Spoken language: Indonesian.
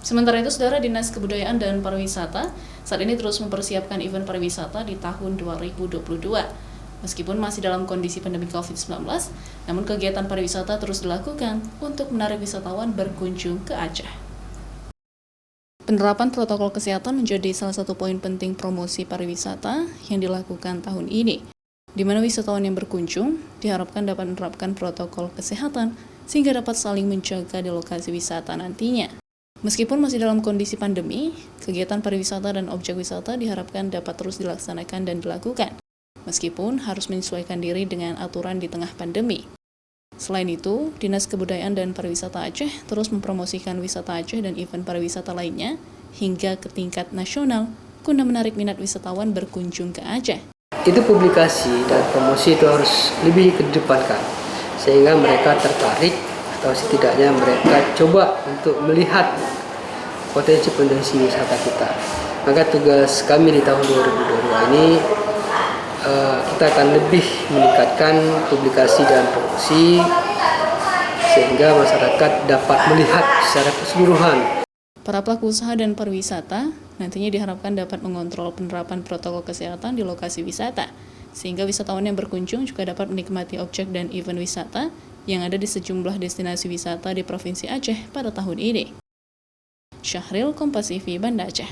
Sementara itu, Saudara, Dinas Kebudayaan dan Pariwisata saat ini terus mempersiapkan event pariwisata di tahun 2022. Meskipun masih dalam kondisi pandemi COVID-19, namun kegiatan pariwisata terus dilakukan untuk menarik wisatawan berkunjung ke Aceh. Penerapan protokol kesehatan menjadi salah satu poin penting promosi pariwisata yang dilakukan tahun ini, di mana wisatawan yang berkunjung diharapkan dapat menerapkan protokol kesehatan sehingga dapat saling menjaga di lokasi wisata nantinya. Meskipun masih dalam kondisi pandemi, kegiatan pariwisata dan objek wisata diharapkan dapat terus dilaksanakan dan dilakukan, meskipun harus menyesuaikan diri dengan aturan di tengah pandemi. Selain itu, Dinas Kebudayaan dan Pariwisata Aceh terus mempromosikan wisata Aceh dan event pariwisata lainnya hingga ke tingkat nasional guna menarik minat wisatawan berkunjung ke Aceh. Itu publikasi dan promosi itu harus lebih kedepankan, sehingga mereka tertarik atau setidaknya mereka coba untuk melihat potensi-potensi wisata kita. Maka tugas kami di tahun 2022 ini kita akan lebih meningkatkan publikasi dan promosi sehingga masyarakat dapat melihat secara keseluruhan. Para pelaku usaha dan pariwisata nantinya diharapkan dapat mengontrol penerapan protokol kesehatan di lokasi wisata, sehingga wisatawan yang berkunjung juga dapat menikmati objek dan event wisata yang ada di sejumlah destinasi wisata di Provinsi Aceh pada tahun ini. Syahril, Kompas TV, Banda Aceh.